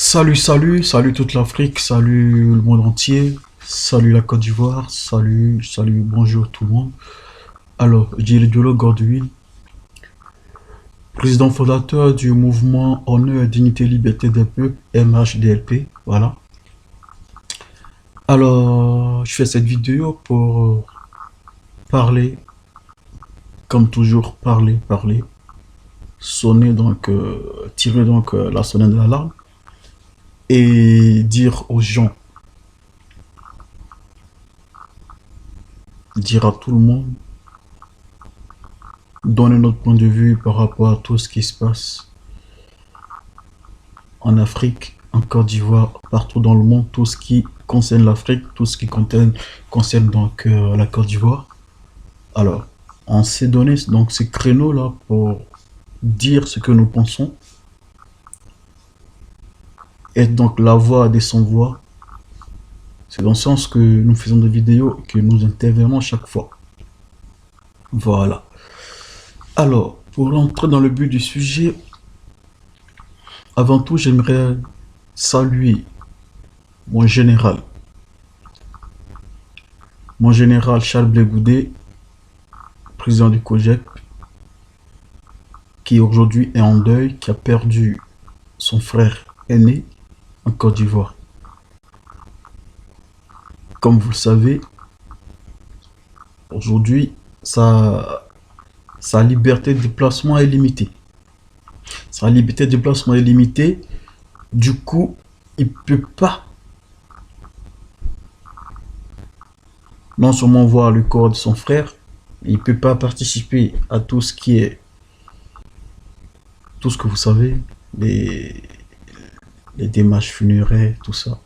Salut toute l'Afrique, salut le monde entier, salut la Côte d'Ivoire, bonjour tout le monde. Alors, Gilles Diolo Godwin, président fondateur du mouvement Honneur, Dignité, Liberté des Peuples, MHDLP, voilà. Alors, je fais cette vidéo pour parler, comme toujours, parler, sonner donc, tirer donc la sonnette de l'alarme et dire aux gens, dire à tout le monde, donner notre point de vue par rapport à tout ce qui se passe en Afrique, en Côte d'Ivoire, partout dans le monde, tout ce qui concerne l'Afrique, tout ce qui concerne donc la Côte d'Ivoire. Alors, on s'est donné donc ce créneau-là pour dire ce que nous pensons, être donc la voix des sans-voix. C'est dans ce sens que nous faisons des vidéos et que nous intervenons chaque fois. Voilà. Alors, pour entrer dans le but du sujet, avant tout, j'aimerais saluer mon général Charles Blé Goudé, président du COJEP, qui aujourd'hui est en deuil, qui a perdu son frère aîné en Côte d'Ivoire. Comme vous le savez, aujourd'hui, sa liberté de déplacement est limitée. Sa liberté de déplacement est limitée, du coup, il ne peut pas non seulement voir le corps de son frère, il ne peut pas participer à tout ce qui est, tout ce que vous savez, les démarches funéraires, tout ça.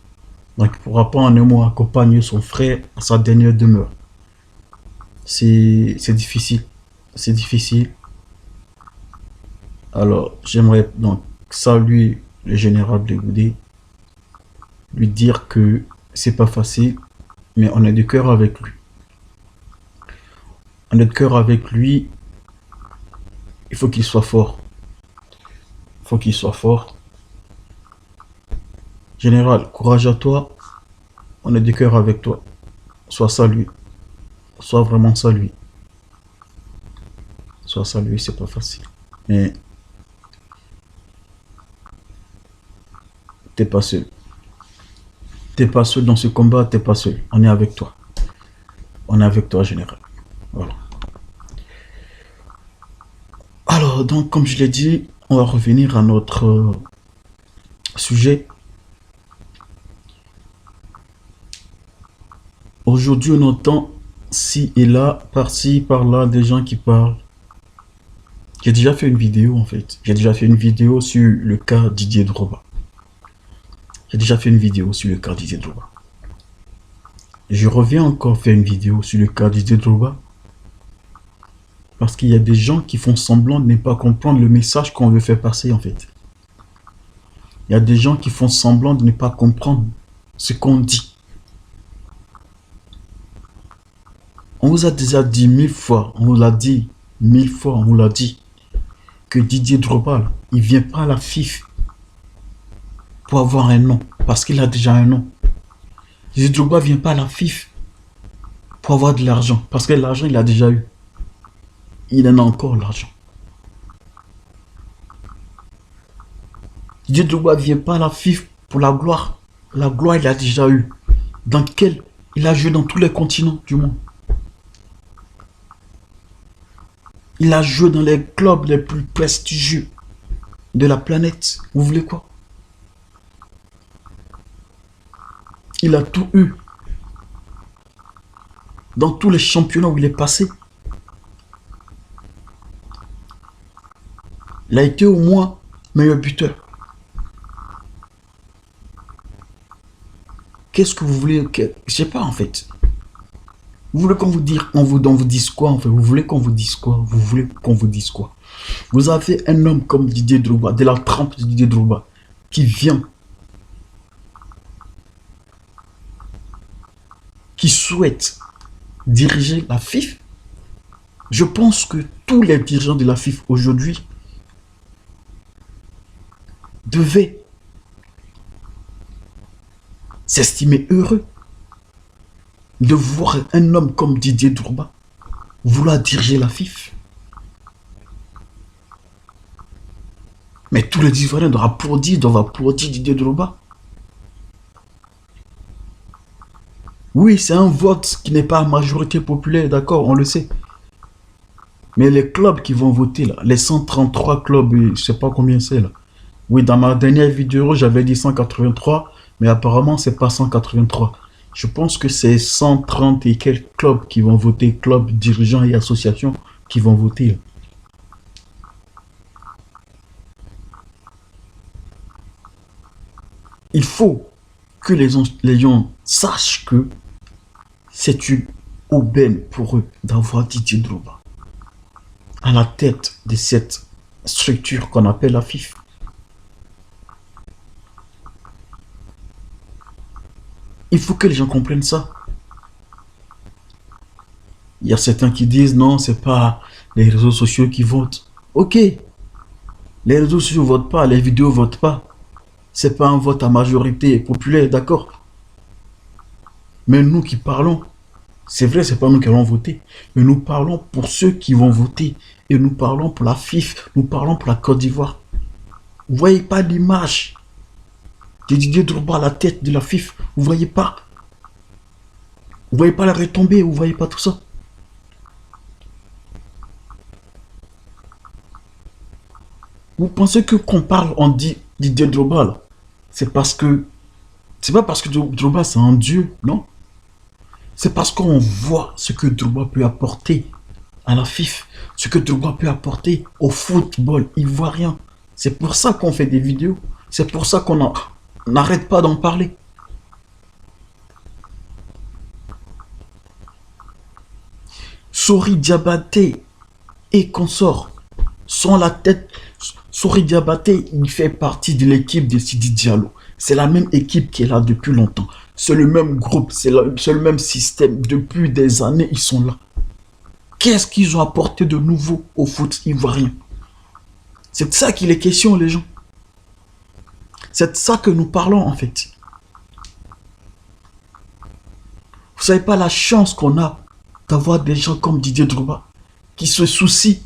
Donc il ne pourra pas en un mot accompagner son frère à sa dernière demeure. C'est difficile. C'est difficile. Alors j'aimerais donc saluer le général Blé Goudé, lui dire que c'est pas facile, mais on est de cœur avec lui. On est de cœur avec lui. Il faut qu'il soit fort. Il faut qu'il soit fort. Général, courage à toi. On est de cœur avec toi. Sois salué. Sois vraiment salué. Sois salué, c'est pas facile. Mais t'es pas seul. T'es pas seul dans ce combat, t'es pas seul. On est avec toi. On est avec toi, général. Voilà. Alors, donc, comme je l'ai dit, on va revenir à notre sujet. Aujourd'hui, on entend ci et là, par-ci, par-là, des gens qui parlent. J'ai déjà fait une vidéo, en fait. J'ai déjà fait une vidéo sur le cas Didier Drogba. J'ai déjà fait une vidéo sur le cas Didier Drogba. Je reviens encore faire une vidéo sur le cas Didier Drogba. Parce qu'il y a des gens qui font semblant de ne pas comprendre le message qu'on veut faire passer, en fait. Il y a des gens qui font semblant de ne pas comprendre ce qu'on dit. On vous a déjà dit 1000 fois, on vous l'a dit 1000 fois, on vous l'a dit, que Didier Drogba, il ne vient pas à la FIFA pour avoir un nom, parce qu'il a déjà un nom. Didier Drogba ne vient pas à la FIFA pour avoir de l'argent, parce que l'argent, il a déjà eu. Il en a encore l'argent. Didier Drogba ne vient pas à la FIFA pour la gloire. La gloire, il a déjà eu. Dans lequel il a joué dans tous les continents du monde. Il a joué dans les clubs les plus prestigieux de la planète. Vous voulez quoi? Il a tout eu. Dans tous les championnats où il est passé. Il a été au moins meilleur buteur. Qu'est-ce que vous voulez? Je sais pas en fait. Vous voulez qu'on vous dise quoi en fait? Vous voulez qu'on vous dise quoi? Vous voulez qu'on vous dise quoi? Vous avez un homme comme Didier Drogba, de la trempe de Didier Drogba, qui vient, qui souhaite diriger la FIFA. Je pense que tous les dirigeants de la FIFA aujourd'hui devaient s'estimer heureux de voir un homme comme Didier Drogba vouloir diriger la FIFA. Mais tous les Ivoiriens doivent applaudir Didier Drogba. Oui, c'est un vote qui n'est pas à majorité populaire, d'accord, on le sait. Mais les clubs qui vont voter, là, les 133 clubs, je ne sais pas combien c'est là. Oui, dans ma dernière vidéo, j'avais dit 183, mais apparemment, c'est pas 183. Je pense que c'est 130 et quelques clubs qui vont voter, clubs, dirigeants et associations qui vont voter, là. Il faut que les gens sachent que c'est une aubaine pour eux d'avoir Didier Drogba à la tête de cette structure qu'on appelle la FIFA. Il faut que les gens comprennent ça. Il y a certains qui disent non, c'est pas les réseaux sociaux qui votent. Ok, les réseaux sociaux votent pas, les vidéos votent pas. C'est pas un vote à majorité populaire, d'accord. Mais nous qui parlons, c'est vrai, c'est pas nous qui allons voter, mais nous parlons pour ceux qui vont voter. Et nous parlons pour la FIFA, nous parlons pour la Côte d'Ivoire. Vous voyez pas l'image de Didier Drogba à la tête de la FIFA. Vous voyez pas. Vous voyez pas la retombée, vous voyez pas tout ça. Vous pensez que qu'on parle, on dit Didier Drogba là, c'est parce que c'est pas parce que Drogba c'est un dieu, non. C'est parce qu'on voit ce que Drogba peut apporter à la FIFA, ce que Drogba peut apporter au football ivoirien. C'est pour ça qu'on fait des vidéos. C'est pour ça qu'on n'arrête pas d'en parler. Sori Diabaté et consorts sont la tête. Sori Diabaté, il fait partie de l'équipe de Sidi Diallo. C'est la même équipe qui est là depuis longtemps. C'est le même groupe, c'est le même système. Depuis des années, ils sont là. Qu'est-ce qu'ils ont apporté de nouveau au foot ivoirien? C'est de ça qu'il est question, les gens. C'est de ça que nous parlons, en fait. Vous savez pas la chance qu'on a d'avoir des gens comme Didier Drogba qui se soucient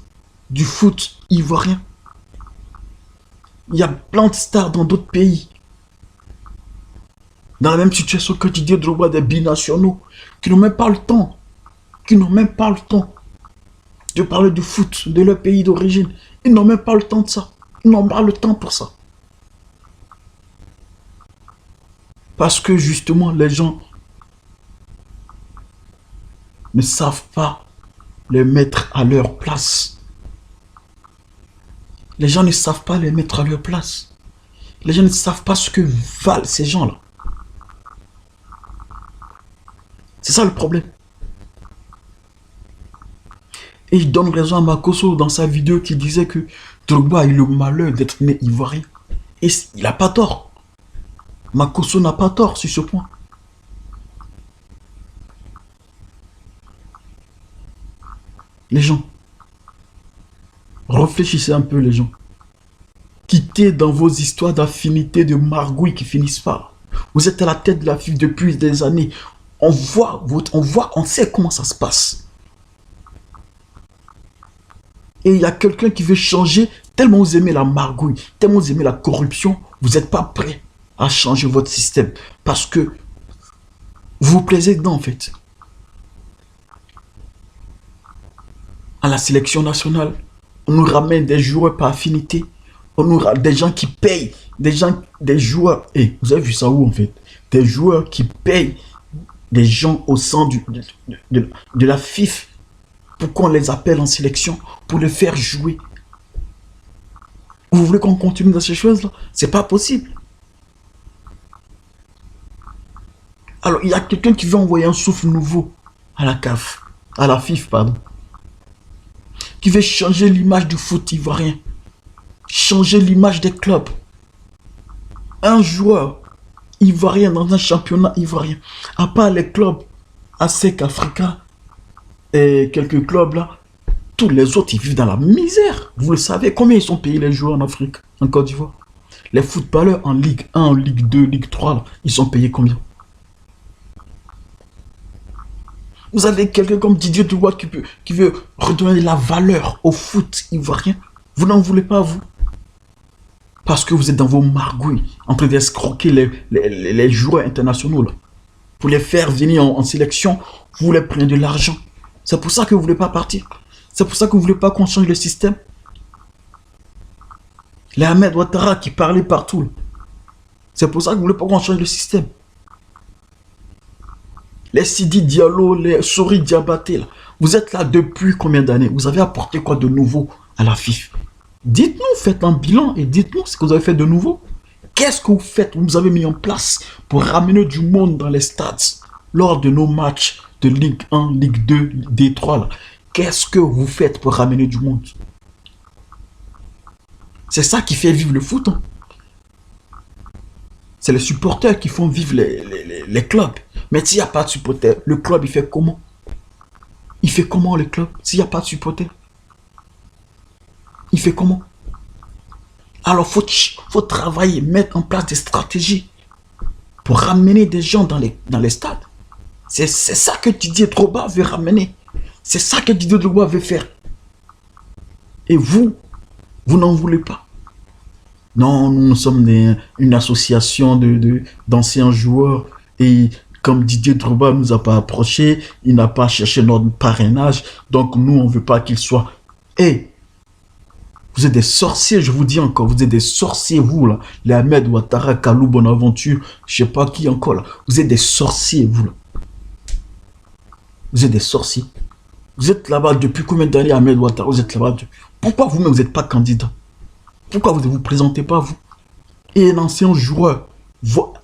du foot ivoirien. Il y a plein de stars dans d'autres pays, dans la même situation que Didier Drogba, des binationaux, qui n'ont même pas le temps, de parler du foot de leur pays d'origine. Ils n'ont même pas le temps de ça. Ils n'ont pas le temps pour ça. Parce que justement, les gens ne savent pas les mettre à leur place. Les gens ne savent pas les mettre à leur place. Les gens ne savent pas ce que valent ces gens-là. C'est ça le problème. Et il donne raison à Makosso dans sa vidéo qui disait que Drogba a eu le malheur d'être né ivoirien. Et il n'a pas tort. Makosso n'a pas tort sur ce point. Les gens, réfléchissez un peu les gens. Quittez dans vos histoires d'affinité de margouilles qui finissent pas. Vous êtes à la tête de la FIFA depuis des années. On sait comment ça se passe. Et il y a quelqu'un qui veut changer, tellement vous aimez la margouille, tellement vous aimez la corruption, vous n'êtes pas prêt à changer votre système. Parce que vous vous plaisez dedans en fait. À la sélection nationale, on nous ramène des joueurs par affinité. On nous ramène des gens qui payent. Des joueurs. Et vous avez vu ça où en fait? Des joueurs qui payent des gens au sein de la FIFA pour qu'on les appelle en sélection, pour les faire jouer. Vous voulez qu'on continue dans ces choses-là? C'est pas possible. Alors, il y a quelqu'un qui veut envoyer un souffle nouveau à la CAF, à la FIFA, pardon. Qui veut changer l'image du foot ivoirien. Changer l'image des clubs. Un joueur ivoirien dans un championnat ivoirien. À part les clubs ASEC Africa et quelques clubs là, tous les autres ils vivent dans la misère. Vous le savez, combien ils sont payés les joueurs en Afrique, en Côte d'Ivoire? Les footballeurs en Ligue 1, Ligue 2, Ligue 3, là, ils sont payés combien? Vous avez quelqu'un comme Didier Drogba qui veut redonner de la valeur au foot ivoirien. Vous n'en voulez pas, vous. Parce que vous êtes dans vos margouilles, en train d'escroquer les joueurs internationaux. Là. Pour les faire venir en sélection, vous voulez prendre de l'argent. C'est pour ça que vous ne voulez pas partir. C'est pour ça que vous ne voulez pas qu'on change le système. Les Ahmed Ouattara qui parlaient partout. Là. C'est pour ça que vous ne voulez pas qu'on change le système. Les Sidi Diallo, les Sori Diabaté, là. Vous êtes là depuis combien d'années? Vous avez apporté quoi de nouveau à la FIFA? Dites-nous, faites un bilan et dites-nous ce que vous avez fait de nouveau. Qu'est-ce que vous faites? Vous avez mis en place pour ramener du monde dans les stades lors de nos matchs de Ligue 1, Ligue 2, D3. Qu'est-ce que vous faites pour ramener du monde? C'est ça qui fait vivre le foot. Hein. C'est les supporters qui font vivre les clubs. Mais s'il n'y a pas de supporters, le club, il fait comment? Il fait comment, le club, s'il n'y a pas de supporters? Il fait comment? Alors, faut travailler, mettre en place des stratégies pour ramener des gens dans les stades. C'est ça que Didier Drogba veut ramener. C'est ça que Didier Drogba veut faire. Et vous n'en voulez pas. Non, nous sommes une association d'anciens joueurs et comme Didier Drogba ne nous a pas approchés, il n'a pas cherché notre parrainage, donc nous, on ne veut pas qu'il soit... Hey, vous êtes des sorciers, je vous dis encore, vous êtes des sorciers, vous, là. Les Ahmed Ouattara, Kalou, Bonaventure, je ne sais pas qui encore, là. Vous êtes des sorciers, vous, là. Vous êtes des sorciers. Vous êtes là-bas depuis combien d'années, Ahmed Ouattara? Vous êtes là-bas depuis... Pourquoi vous-même, vous n'êtes pas candidat? Pourquoi vous ne vous présentez pas, vous? Et un ancien joueur,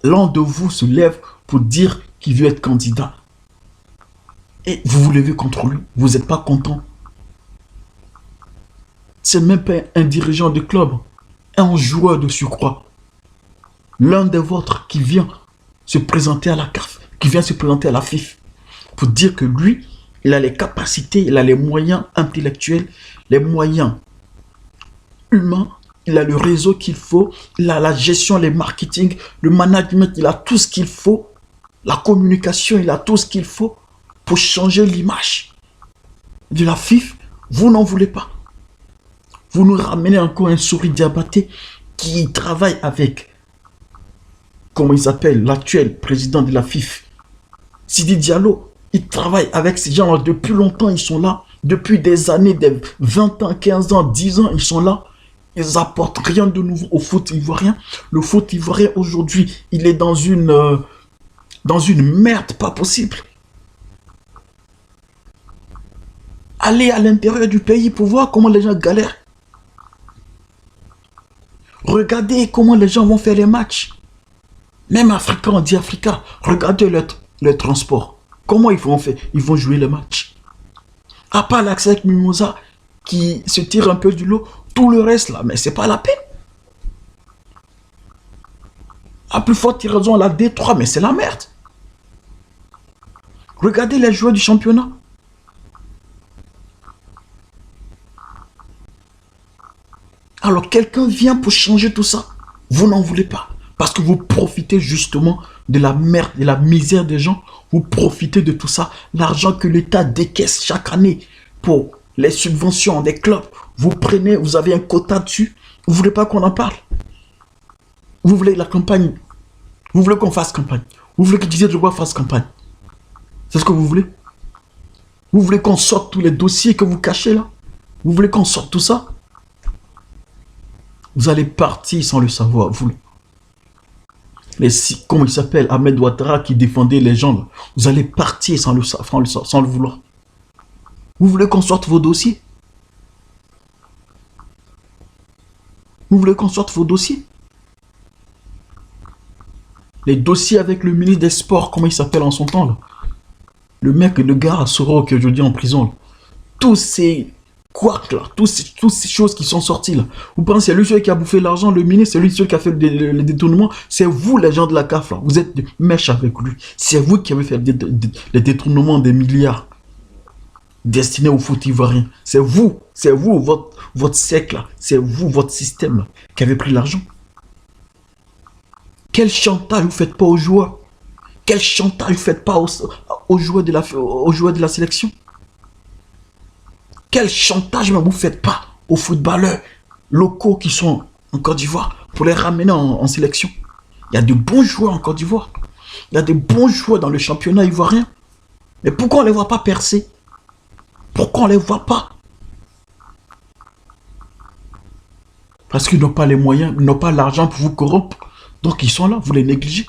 l'un de vous se lève pour dire qu'il veut être candidat. Et vous vous levez contre lui. Vous n'êtes pas content. C'est même pas un dirigeant de club, un joueur de surcroît. L'un des vôtres qui vient se présenter à la CAF, qui vient se présenter à la FIFA, pour dire que lui, il a les capacités, il a les moyens intellectuels, les moyens humains, il a le réseau qu'il faut, il a la gestion, les marketing, le management, il a tout ce qu'il faut, la communication, il a tout ce qu'il faut pour changer l'image de la FIFA. Vous n'en voulez pas. Vous nous ramenez encore un Sori Diabaté qui travaille avec, comment il s'appelle, l'actuel président de la FIFA, Sidi Diallo. Il travaille avec ces gens-là depuis longtemps, ils sont là. Depuis des années, des 20 ans, 15 ans, 10 ans, ils sont là. Ils apportent rien de nouveau au foot ivoirien. Le foot ivoirien aujourd'hui, il est dans une merde pas possible. Allez à l'intérieur du pays pour voir comment les gens galèrent. Regardez comment les gens vont faire les matchs. Même Africains, on dit Africains. Regardez le transport. Comment ils vont faire? Ils vont jouer les matchs. À part l'accès avec Mimosa qui se tire un peu du lot, tout le reste là, mais c'est pas la peine. À plus forte raison, la D3, mais c'est la merde. Regardez les joueurs du championnat. Alors quelqu'un vient pour changer tout ça. Vous n'en voulez pas. Parce que vous profitez justement de la merde, de la misère des gens. Vous profitez de tout ça. L'argent que l'État décaisse chaque année pour les subventions des clubs. Vous prenez, vous avez un quota dessus. Vous ne voulez pas qu'on en parle. Vous voulez la campagne. Vous voulez qu'on fasse campagne. Vous voulez que Didier Drogba fasse campagne. C'est ce que vous voulez. Vous voulez qu'on sorte tous les dossiers que vous cachez là. Vous voulez qu'on sorte tout ça. Vous allez partir sans le savoir, vous. Comment il s'appelle, Ahmed Ouattara qui défendait les gens, là. Vous allez partir sans le vouloir. Vous voulez qu'on sorte vos dossiers? Vous voulez qu'on sorte vos dossiers? Les dossiers avec le ministre des Sports, comment il s'appelle en son temps, là? Le mec, le gars à Soro qui est aujourd'hui en prison, là. Tous ces... Quoi là, toutes ces choses qui sont sorties là. Vous pensez c'est lui seul qui a bouffé l'argent, le ministre, c'est lui seul qui a fait le détournement. C'est vous les gens de la CAF là. Vous êtes de mèche avec lui. C'est vous qui avez fait les détournements des milliards destinés au foot ivoirien. C'est vous, votre siècle là. C'est vous, votre système là, qui avez pris l'argent. Quel chantage vous faites pas aux joueurs? Quel chantage vous faites pas aux joueurs de la sélection? Quel chantage même vous faites pas aux footballeurs locaux qui sont en Côte d'Ivoire pour les ramener en sélection? Il y a de bons joueurs en Côte d'Ivoire. Il y a de bons joueurs dans le championnat ivoirien. Mais pourquoi on ne les voit pas percer? Pourquoi on ne les voit pas? Parce qu'ils n'ont pas les moyens, ils n'ont pas l'argent pour vous corrompre. Donc ils sont là, vous les négligez.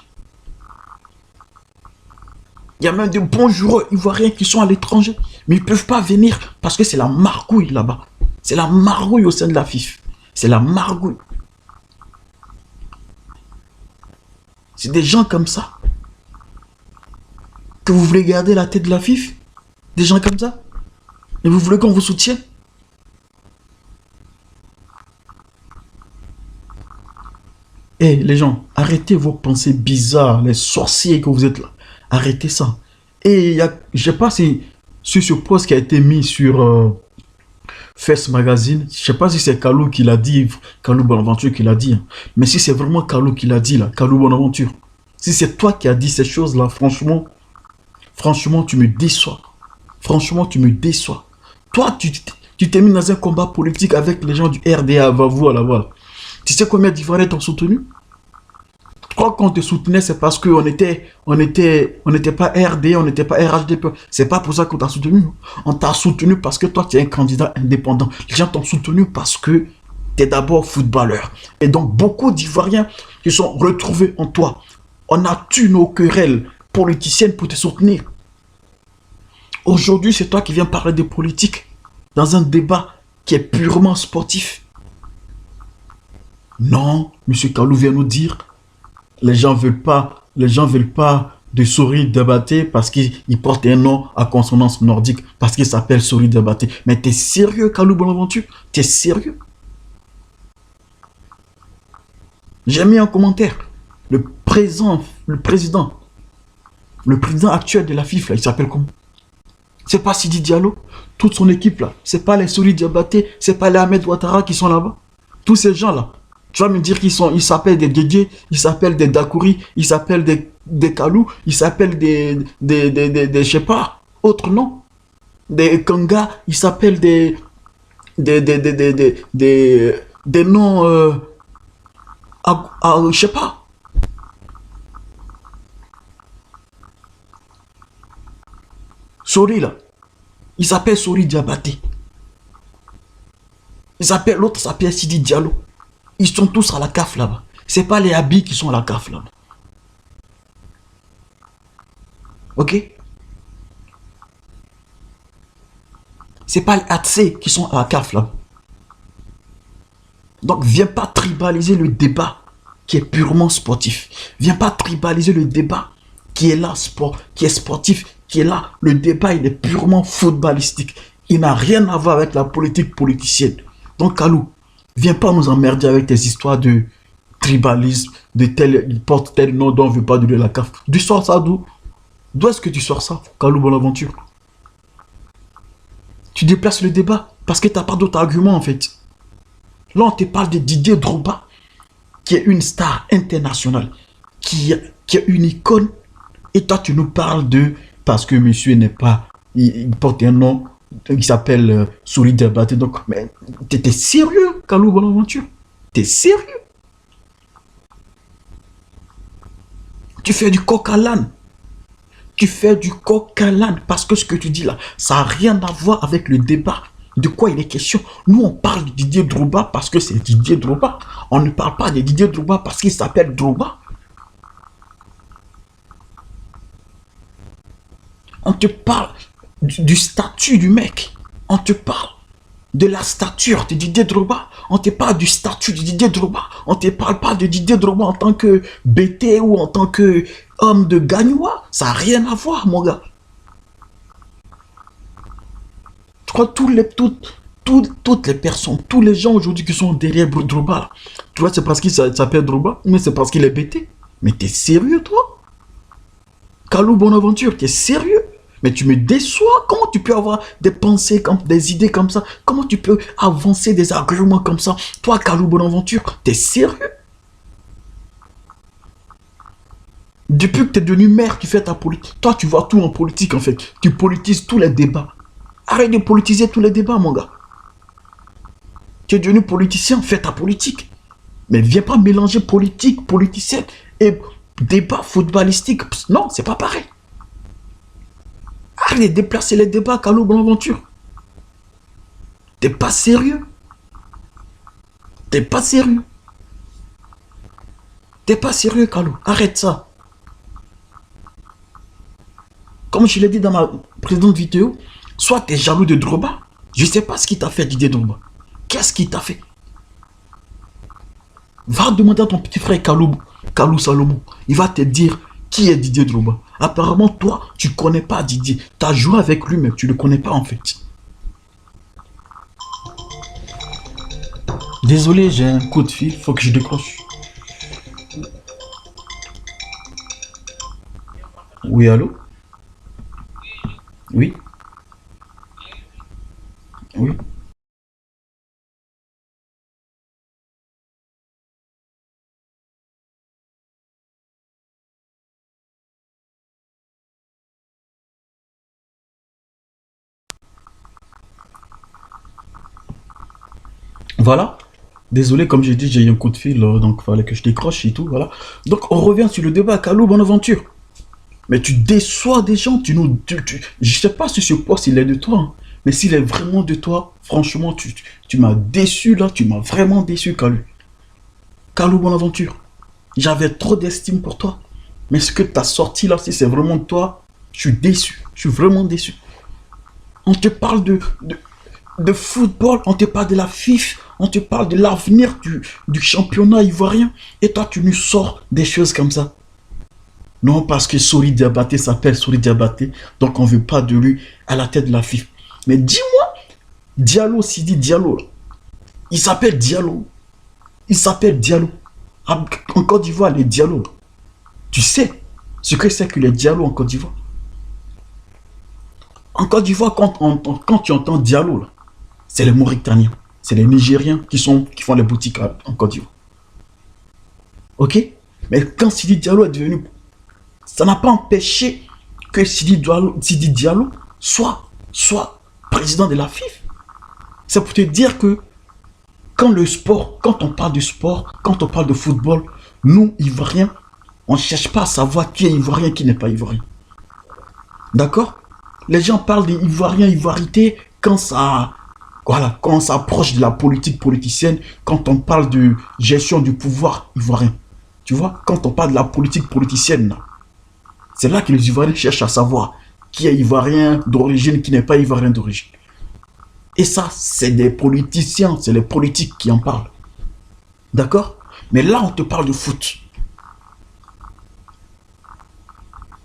Il y a même de bons joueurs ivoiriens qui sont à l'étranger. Mais ils ne peuvent pas venir parce que c'est la margouille là-bas. C'est la margouille au sein de la FIFA. C'est la margouille. C'est des gens comme ça que vous voulez garder la tête de la FIFA. Des gens comme ça. Et vous voulez qu'on vous soutienne? Eh les gens, arrêtez vos pensées bizarres, les sorciers que vous êtes là. Arrêtez ça. Et il y a, je sais pas si sur ce post qui a été mis sur Fest Magazine, je sais pas si c'est Kalou qui l'a dit, Kalou Bonaventure qui l'a dit. Hein. Mais si c'est vraiment Kalou qui l'a dit là, Kalou Bonaventure. Si c'est toi qui as dit ces choses là, franchement, tu me déçois. Franchement, tu me déçois. Toi, tu t'es mis dans un combat politique avec les gens du RDA, voilà, voilà. Tu sais combien d'Ivoiriens t'ont soutenu? Je crois qu'on te soutenait, c'est parce qu'on n'était pas RD, on n'était pas RHDP. C'est pas pour ça qu'on t'a soutenu. On t'a soutenu parce que toi, tu es un candidat indépendant. Les gens t'ont soutenu parce que tu es d'abord footballeur. Et donc, beaucoup d'Ivoiriens qui sont retrouvés en toi. On a tué nos querelles politiciennes pour te soutenir. Aujourd'hui, c'est toi qui viens parler de politique dans un débat qui est purement sportif. Non, M. Kalou vient nous dire, les gens veulent pas de Sori Diabaté parce qu'il porte un nom à consonance nordique, parce qu'il s'appelle Sori Diabaté. Mais t'es sérieux, Kalou Bonaventure? T'es sérieux? J'ai mis un commentaire. Le président actuel de la FIFA, il s'appelle comment? C'est pas Sidi Diallo, toute son équipe là. C'est pas les Sori Diabaté, c'est pas les Ahmed Ouattara qui sont là-bas. Tous ces gens là. Tu vas me dire ils s'appellent des Dédié, ils s'appellent des Dakouri, ils s'appellent des Kalou, ils s'appellent des je sais pas, autres noms. Des Kanga, ils s'appellent des noms, je sais pas. Sori là, il s'appelle Sori Diabaté. L'autre s'appelle Sidi Diallo. Ils sont tous à la CAF là-bas. C'est pas les habits qui sont à la CAF là-bas. Ok? C'est pas les ATC qui sont à la CAF là-bas. Donc viens pas tribaliser le débat qui est purement sportif. Viens pas tribaliser le débat qui est là, qui est sportif, qui est là. Le débat il est purement footballistique. Il n'a rien à voir avec la politique politicienne. Donc Kalou, viens pas nous emmerder avec tes histoires de tribalisme, de tel, il porte tel nom dont on ne veut pas donner la CAF. Tu sors ça d'où? D'où est-ce que tu sors ça, Kalou Bonaventure? Tu déplaces le débat parce que tu n'as pas d'autres arguments en fait. Là, on te parle de Didier Drogba, qui est une star internationale, qui est une icône. Et toi, tu nous parles de... Parce que monsieur n'est pas... Il porte un nom qui s'appelle Sori Diabaté. Donc, mais t'es sérieux, Kalou Bonaventure? T'es sérieux? Tu fais du coq à l'âne. Tu fais du coq à l'âne. Parce que ce que tu dis là, ça n'a rien à voir avec le débat. De quoi il est question? Nous, on parle de Didier Drogba parce que c'est Didier Drogba. On ne parle pas de Didier Drogba parce qu'il s'appelle Drogba. On te parle du statut du mec. On te parle de la stature de Didier Drogba. On te parle du statut de Didier Drogba. On te parle pas de Didier Drogba en tant que BT ou en tant que homme de Gagnois. Ça n'a rien à voir, mon gars. Je crois toutes les personnes, tous les gens aujourd'hui qui sont derrière Drogba, tu vois, c'est parce qu'il s'appelle Drogba, mais c'est parce qu'il est BT. Mais t'es sérieux, toi? Kalou Bonaventure, t'es sérieux? Mais tu me déçois. Comment tu peux avoir des pensées, des idées comme ça? Comment tu peux avancer des arguments comme ça? Toi, Kalou Bonaventure, t'es sérieux? Depuis que tu es devenu maire, tu fais ta politique. Toi, tu vois tout en politique, en fait. Tu politises tous les débats. Arrête de politiser tous les débats, mon gars. Tu es devenu politicien, fais ta politique. Mais viens pas mélanger politique, politicienne et débat footballistique. Non, c'est pas pareil. Arrête de déplacer les débats, Kalou Bonaventure. T'es pas sérieux. T'es pas sérieux. T'es pas sérieux, Kalou. Arrête ça. Comme je l'ai dit dans ma précédente vidéo, soit t'es jaloux de Drogba. Je sais pas ce qu'il t'a fait, Didier Drogba. Qu'est-ce qu'il t'a fait? Va demander à ton petit frère Kalou Salomon. Il va te dire qui est Didier Drogba. Apparemment, toi, tu connais pas Didier. Tu as joué avec lui, mais tu le connais pas en fait. Désolé, j'ai un coup de fil, faut que je décroche. Oui, allô? Oui? Oui? Voilà. Désolé, comme j'ai dit, j'ai eu un coup de fil, donc il fallait que je décroche et tout, voilà. Donc on revient sur le débat Kalou Bonaventure. Mais tu déçois des gens, je sais pas si ce poste il est de toi, hein, mais s'il est vraiment de toi, franchement, tu m'as déçu là, tu m'as vraiment déçu, Kalou. Kalou Bonaventure. J'avais trop d'estime pour toi. Mais ce que tu as sorti là, si c'est vraiment de toi, je suis déçu. Je suis vraiment déçu. On te parle de football, on te parle de la FIFA, on te parle de l'avenir du championnat ivoirien. Et toi, tu nous sors des choses comme ça. Non, parce que Sori Diabaté s'appelle Sori Diabaté, donc on ne veut pas de lui à la tête de la FIFA. Mais dis-moi, Diallo, Sidi Diallo, là, il s'appelle Diallo. Il s'appelle Diallo. En Côte d'Ivoire, les Diallo, tu sais ce que c'est que les Diallo en Côte d'Ivoire? En Côte d'Ivoire, quand tu entends Diallo, c'est les Mauritaniens, c'est les Nigériens qui font les boutiques en Côte d'Ivoire. Ok? Mais quand Sidi Diallo est devenu... Ça n'a pas empêché que Sidi Diallo soit président de la FIFA. C'est pour te dire que quand le sport, quand on parle de sport, quand on parle de football, nous, Ivoiriens, on ne cherche pas à savoir qui est Ivoirien et qui n'est pas Ivoirien. D'accord? Les gens parlent des Ivoiriens, Ivoirité, quand ça... Voilà, quand on s'approche de la politique politicienne, quand on parle de gestion du pouvoir ivoirien. Tu vois, quand on parle de la politique politicienne, c'est là que les Ivoiriens cherchent à savoir qui est Ivoirien d'origine, qui n'est pas Ivoirien d'origine. Et ça, c'est des politiciens, c'est les politiques qui en parlent. D'accord? Mais là, on te parle de foot.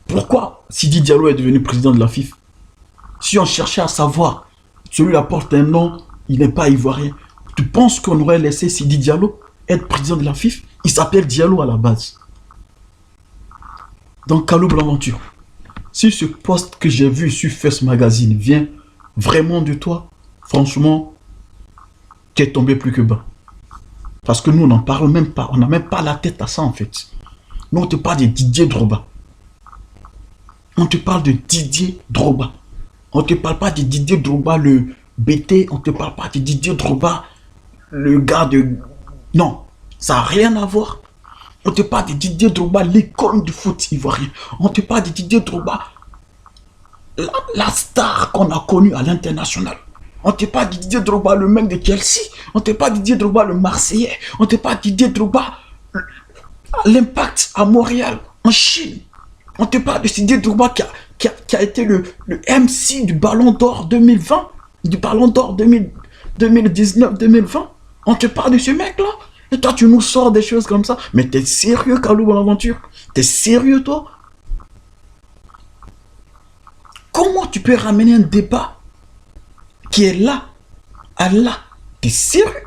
Pourquoi Sidi Diallo est devenu président de la FIFA? Si on cherchait à savoir, celui-là porte un nom, il n'est pas ivoirien. Tu penses qu'on aurait laissé Sidi Diallo être président de la FIFA? Il s'appelle Diallo à la base. Donc, Kalou Bonaventure, si ce poste que j'ai vu sur First Magazine vient vraiment de toi, franchement, tu es tombé plus que bas. Parce que nous, on n'en parle même pas. On n'a même pas la tête à ça, en fait. Nous, on te parle de Didier Drogba. On te parle de Didier Drogba. On ne te parle pas de Didier Drogba, le BT. On ne te parle pas de Didier Drogba, le gars de... Non, ça n'a rien à voir. On te parle de Didier Drogba, l'icône du foot ivoirien. On te parle de Didier Drogba, la star qu'on a connue à l'international. On te parle de Didier Drogba, le mec de Chelsea. On te parle de Didier Drogba, le Marseillais. On te parle de Didier Drogba, l'Impact à Montréal, en Chine. On te parle de Didier Drogba qui a été le MC du Ballon d'Or 2020, du Ballon d'Or 2019-2020. On te parle de ce mec-là. Et toi, tu nous sors des choses comme ça. Mais t'es sérieux, Kalou Bonaventure? T'es sérieux, toi? Comment tu peux ramener un débat qui est là, à là? T'es sérieux?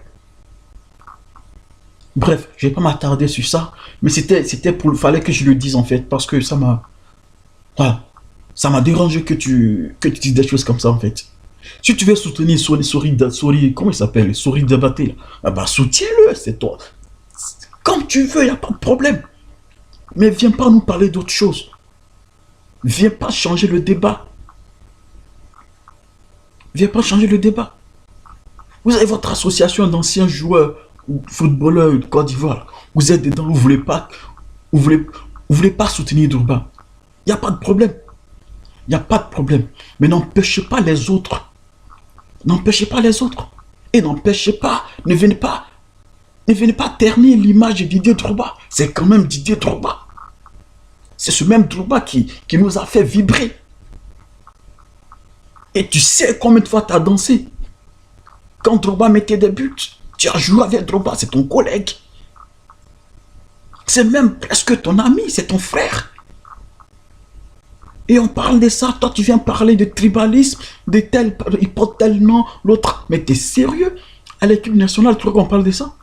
Bref, je vais pas m'attarder sur ça. Mais c'était pour... fallait que je le dise, en fait. Parce que ça m'a... Voilà. Ça m'a dérangé que tu dises des choses comme ça, en fait. Si tu veux soutenir Sori, comment il s'appelle? Sori Diabaté, là. Ah bah, soutiens-le, c'est toi. Comme tu veux, il n'y a pas de problème. Mais viens pas nous parler d'autre chose. Viens pas changer le débat. Viens pas changer le débat. Vous avez votre association d'anciens joueurs ou footballeurs de Côte d'Ivoire. Vous êtes dedans, vous voulez pas soutenir Drogba. Il n'y a pas de problème. Il n'y a pas de problème. Mais n'empêchez pas les autres. N'empêchez pas les autres. Et n'empêchez pas, ne venez pas ternir l'image de Didier Drogba. C'est quand même Didier Drogba. C'est ce même Drogba qui nous a fait vibrer. Et tu sais combien de fois tu as dansé. Quand Drogba mettait des buts, tu as joué avec Drogba, c'est ton collègue. C'est même presque ton ami, c'est ton frère. Et on parle de ça, toi tu viens parler de tribalisme, de tel, il porte tel nom, l'autre. Mais t'es sérieux? À l'équipe nationale, tu crois qu'on parle de ça?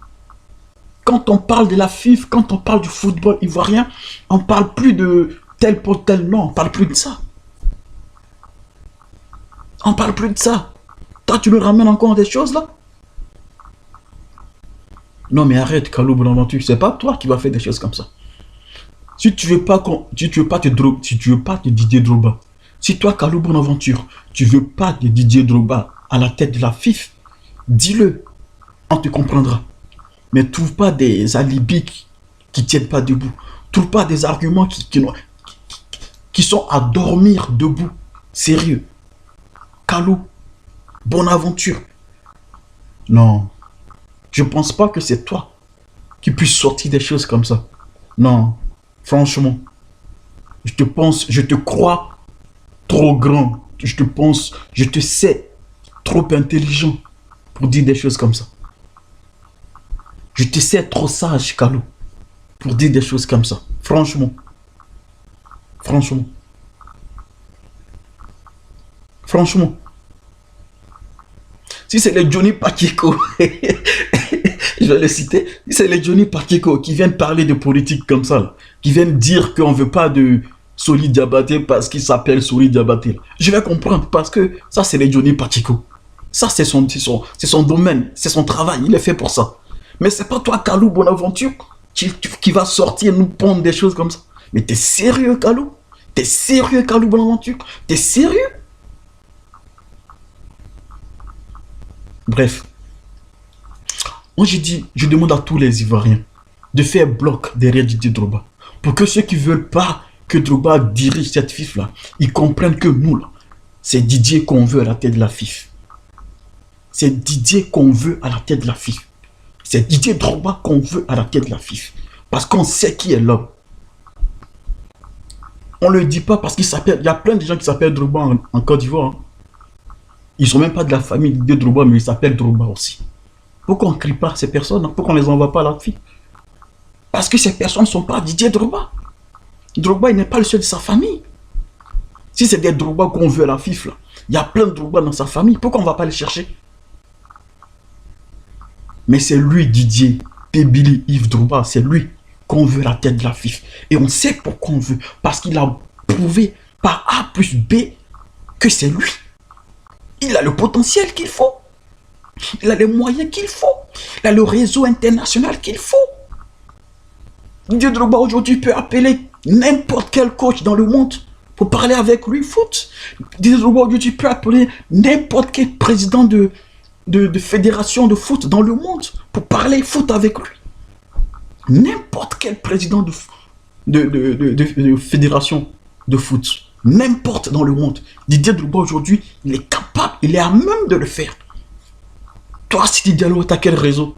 Quand on parle de la FIFA, quand on parle du football ivoirien, on parle plus de tel pour tel nom, on parle plus de ça. On parle plus de ça. Toi, tu nous ramènes encore des choses là? Non mais arrête, Kalou Bonaventure, c'est pas toi qui vas faire des choses comme ça. Si tu veux pas te Didier Drogba, si toi, Kalou Bonaventure, tu veux pas de Didier Drogba à la tête de la FIFA, dis-le, on te comprendra. Mais trouve pas des alibis qui tiennent pas debout. Trouve pas des arguments qui sont à dormir debout. Sérieux. Kalou Bonaventure. Non. Je pense pas que c'est toi qui puisse sortir des choses comme ça. Non. Franchement. Je te crois trop grand. Je te sais trop intelligent pour dire des choses comme ça. Je te sais trop sage, Kalou, pour dire des choses comme ça. Franchement. Franchement. Franchement. Si c'est les Johnny Pacheco, je vais le citer, si c'est les Johnny Pacheco qui viennent parler de politique comme ça, là, qui viennent dire qu'on ne veut pas de Soli Diabaté parce qu'il s'appelle Soli Diabaté, je vais comprendre parce que ça c'est les Johnny Pacheco. Ça c'est son domaine, c'est son travail, il est fait pour ça. Mais c'est pas toi, Kalou Bonaventure, qui va sortir nous pondre des choses comme ça. Mais t'es sérieux, Kalou? T'es sérieux, Kalou Bonaventure? T'es sérieux? Bref. Moi, je demande à tous les Ivoiriens de faire bloc derrière Didier Drogba. Pour que ceux qui ne veulent pas que Drogba dirige cette FIFA-là, ils comprennent que nous, là, c'est Didier qu'on veut à la tête de la FIFA. C'est Didier qu'on veut à la tête de la FIFA. C'est Didier Drogba qu'on veut à la tête de la FIFA. Parce qu'on sait qui est l'homme. On ne le dit pas parce qu'il s'appelle... Il y a plein de gens qui s'appellent Drogba en Côte d'Ivoire. Hein. Ils ne sont même pas de la famille de Drogba, mais ils s'appellent Drogba aussi. Pourquoi on ne crie pas ces personnes? Hein? Pourquoi on ne les envoie pas à la FIFA? Parce que ces personnes ne sont pas Didier Drogba. Drogba, il n'est pas le seul de sa famille. Si c'est des Drogba qu'on veut à la FIFA, il y a plein de Drogba dans sa famille. Pourquoi on ne va pas les chercher? Mais c'est lui, Didier, Pébili, Yves Drogba, c'est lui qu'on veut à la tête de la FIFA. Et on sait pourquoi on veut. Parce qu'il a prouvé par A plus B que c'est lui. Il a le potentiel qu'il faut. Il a les moyens qu'il faut. Il a le réseau international qu'il faut. Didier Drogba aujourd'hui peut appeler n'importe quel coach dans le monde pour parler avec lui foot. Didier Drogba aujourd'hui peut appeler n'importe quel président de fédération de foot dans le monde pour parler foot avec lui. N'importe quel président de fédération de foot. N'importe dans le monde. Didier Drogba aujourd'hui, il est capable, il est à même de le faire. Toi, Sidi Diallo, t'as quel réseau?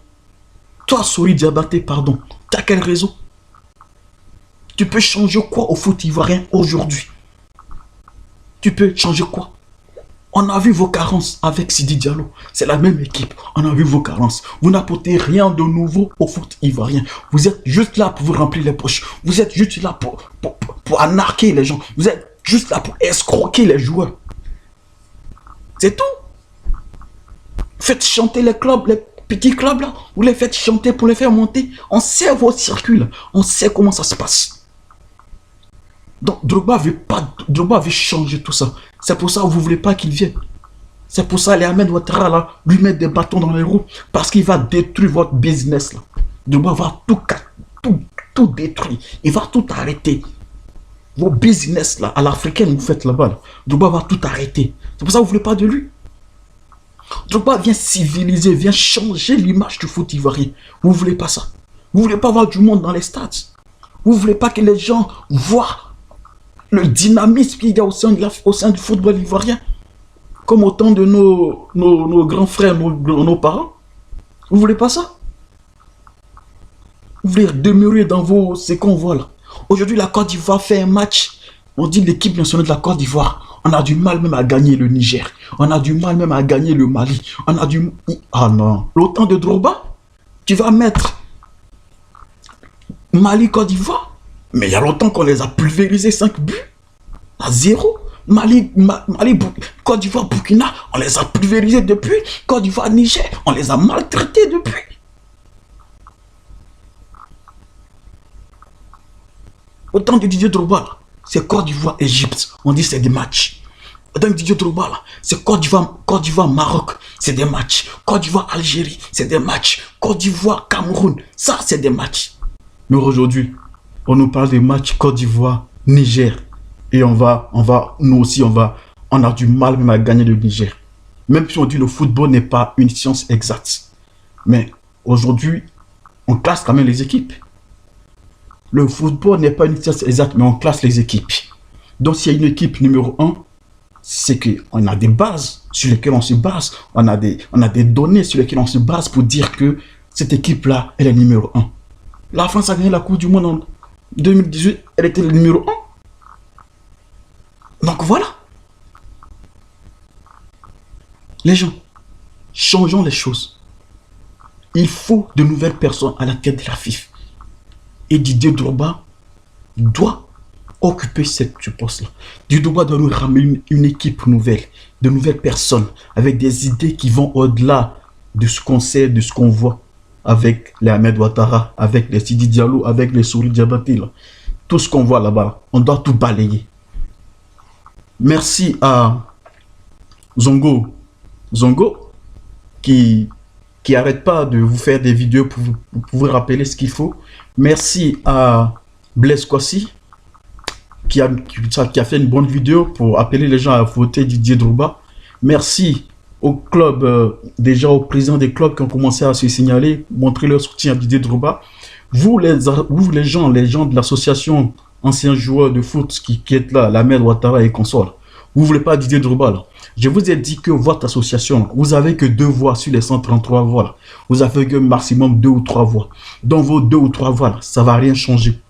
Toi, Soli Diabaté, pardon, t'as quel réseau? Tu peux changer quoi au foot ivoirien aujourd'hui? Tu peux changer quoi? On a vu vos carences avec Sidi Diallo. C'est la même équipe. On a vu vos carences. Vous n'apportez rien de nouveau au foot ivoirien. Vous êtes juste là pour vous remplir les poches. Vous êtes juste là pour anarquer les gens. Vous êtes juste là pour escroquer les joueurs. C'est tout. Faites chanter les clubs, les petits clubs là. Vous les faites chanter pour les faire monter. On sait vos circuits là. On sait comment ça se passe. Donc Drogba veut changer tout ça. C'est pour ça que vous ne voulez pas qu'il vienne. C'est pour ça que les Ahmed Ouattara là, lui mettre des bâtons dans les roues. Parce qu'il va détruire votre business là. Drogba va tout détruire. Il va tout arrêter. Vos business là, à l'africaine, vous faites là-bas. Là. Drogba va tout arrêter. C'est pour ça que vous ne voulez pas de lui. Drogba vient civiliser, vient changer l'image du foot ivoirien. Vous ne voulez pas ça. Vous ne voulez pas avoir du monde dans les stades. Vous ne voulez pas que les gens voient le dynamisme qu'il y a au sein du football ivoirien. Comme autant de nos grands frères, nos parents. Vous ne voulez pas ça. Vous voulez demeurer dans vos... C'est qu'on voit là. Aujourd'hui, la Côte d'Ivoire fait un match. On dit l'équipe nationale de la Côte d'Ivoire. On a du mal même à gagner le Niger. On a du mal même à gagner le Mali. On a du... Ah non. L'OTAN de Drogba, tu vas mettre Mali, Côte d'Ivoire. Mais il y a longtemps qu'on les a pulvérisés 5 buts à 0. Mali, Côte d'Ivoire, Burkina, on les a pulvérisés depuis. Côte d'Ivoire, Niger, on les a maltraités depuis. Autant de Didier Drogba, c'est Côte d'Ivoire, Égypte. On dit c'est des matchs. Autant de Didier Drogba, c'est Côte d'Ivoire, Maroc, c'est des matchs. Côte d'Ivoire, Algérie, c'est des matchs. Côte d'Ivoire, Cameroun, ça c'est des matchs. Mais aujourd'hui, on nous parle des matchs Côte d'Ivoire, Niger. Et nous aussi, on a du mal même à gagner le Niger. Même si on dit le football n'est pas une science exacte. Mais aujourd'hui, on classe quand même les équipes. Le football n'est pas une science exacte, mais on classe les équipes. Donc, s'il y a une équipe numéro 1, c'est qu'on a des bases sur lesquelles on se base. On a des données sur lesquelles on se base pour dire que cette équipe-là, elle est numéro 1. La France a gagné la Coupe du Monde en 2018, elle était le numéro 1. Donc voilà. Les gens, changeons les choses. Il faut de nouvelles personnes à la tête de la FIFA. Et Didier Drogba doit occuper ce poste-là. Didier Drogba doit nous ramener une équipe nouvelle, de nouvelles personnes, avec des idées qui vont au-delà de ce qu'on sait, de ce qu'on voit, avec les Ahmed Ouattara, avec les Sidi Diallo, avec les Souri Diabaté. Tout ce qu'on voit là-bas, on doit tout balayer. Merci à Zongo qui arrête pas de vous faire des vidéos pour vous rappeler ce qu'il faut. Merci à Blaise Kwasi qui a fait une bonne vidéo pour appeler les gens à voter Didier Drogba. Merci au club, déjà aux présidents des clubs qui ont commencé à se signaler, montrer leur soutien à Didier Drogba. Vous les gens de l'association anciens joueurs de foot qui êtes là, Ahmed Ouattara et consorts, vous ne voulez pas Didier Drogba là. Je vous ai dit que votre association, vous avez que 2 voix sur les 133 voix là. Vous avez que maximum 2 ou 3 voix. Dans vos 2 ou 3 voix là, ça ne va rien changer.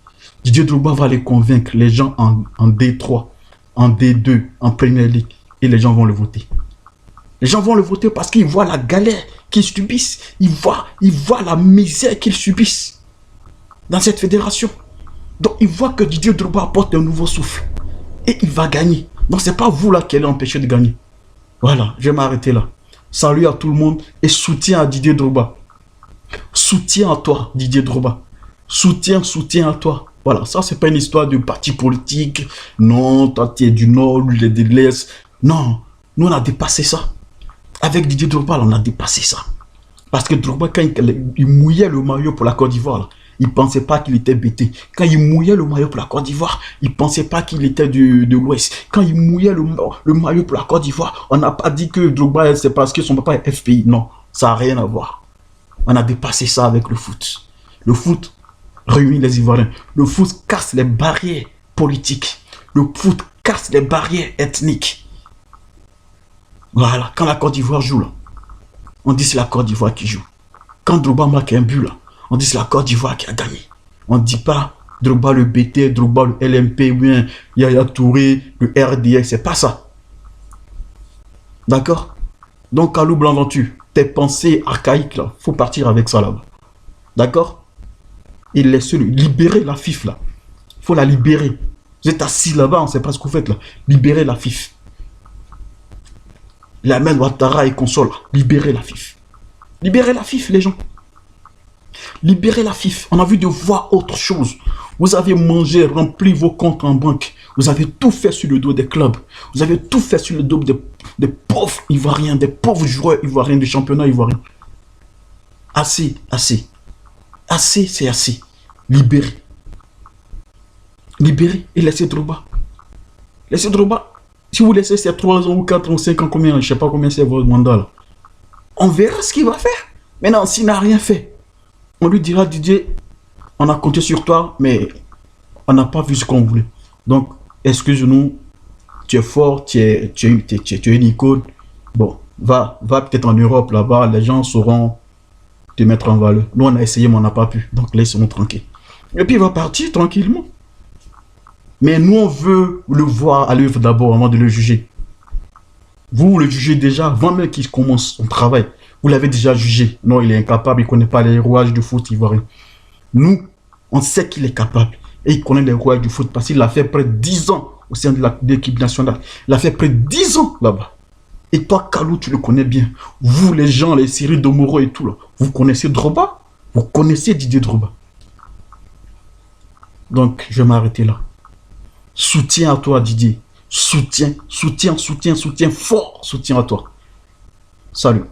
Didier Drogba va les convaincre, les gens en D3, en D2, en Premier League, et les gens vont le voter. Les gens vont le voter parce qu'ils voient la galère qu'ils subissent. Ils voient la misère qu'ils subissent dans cette fédération. Donc, ils voient que Didier Drogba apporte un nouveau souffle. Et il va gagner. Donc, ce n'est pas vous là qui allez empêcher de gagner. Voilà, je vais m'arrêter là. Salut à tout le monde et soutien à Didier Drogba. Soutien à toi, Didier Drogba. Soutien à toi. Voilà, ça, c'est pas une histoire de parti politique. Non, toi, tu es du Nord, lui, il est de l'Est. Non, nous, on a dépassé ça. Avec Didier Drogba, on a dépassé ça. Parce que Drogba, quand il mouillait le maillot pour la Côte d'Ivoire, il ne pensait pas qu'il était bêté. Quand il mouillait le maillot pour la Côte d'Ivoire, il ne pensait pas qu'il était de l'Ouest. Quand il mouillait le maillot pour la Côte d'Ivoire, on n'a pas dit que Drogba, c'est parce que son papa est FPI. Non, ça n'a rien à voir. On a dépassé ça avec le foot. Le foot réunit les Ivoiriens. Le foot casse les barrières politiques. Le foot casse les barrières ethniques. Voilà, quand la Côte d'Ivoire joue, là, on dit c'est la Côte d'Ivoire qui joue. Quand Drogba marque un but, là, on dit c'est la Côte d'Ivoire qui a gagné. On ne dit pas Drogba le BT, Drogba le LMP, ou bien Yaya Touré, le RDX, c'est pas ça. D'accord? Donc, Kalou Blanc-Venture, tes pensées archaïques, là, faut partir avec ça là-bas. D'accord? Et laissez-le, libérer la FIF, là. Il faut la libérer. Vous êtes assis là-bas, on ne sait pas ce que vous faites, là. Libérez la FIF. Ahmed Ouattara et consorts, là. Libérez la FIF. Libérez la FIF, les gens. Libérez la FIF. On a vu de voir autre chose. Vous avez mangé, rempli vos comptes en banque. Vous avez tout fait sur le dos des clubs. Vous avez tout fait sur le dos des pauvres Ivoiriens, des pauvres joueurs Ivoiriens du championnat ivoirien. Assez, assez. Assez, c'est assez. Libérez. Libérez et laissez Drogba. Laissez Drogba. Si vous laissez ces 3 ans ou 4 ans, 5 ans, combien, je ne sais pas combien c'est votre mandat là. On verra ce qu'il va faire. Maintenant, s'il n'a rien fait, on lui dira, Didier, on a compté sur toi, mais on n'a pas vu ce qu'on voulait. Donc, excuse-nous, tu es fort, tu es une icône. Bon, va peut-être en Europe, là-bas, les gens sauront te mettre en valeur. Nous, on a essayé, mais on n'a pas pu. Donc, laissons-nous tranquille. Et puis, il va partir tranquillement. Mais nous, on veut le voir à l'œuvre d'abord, avant de le juger. Vous le jugez déjà avant même qu'il commence son travail. Vous l'avez déjà jugé. Non, il est incapable, il ne connaît pas les rouages du foot ivoirien. Nous, on sait qu'il est capable. Et il connaît les rouages du foot parce qu'il a fait près de 10 ans au sein de l'équipe nationale. Il a fait près de 10 ans là-bas. Et toi, Kalou, tu le connais bien. Vous, les gens, les Cyril Domoro et tout, là, vous connaissez Drogba? Vous connaissez Didier Drogba? Donc, je vais m'arrêter là. Soutien à toi, Didier. Soutien, soutien, soutien, soutien, fort soutien à toi. Salut.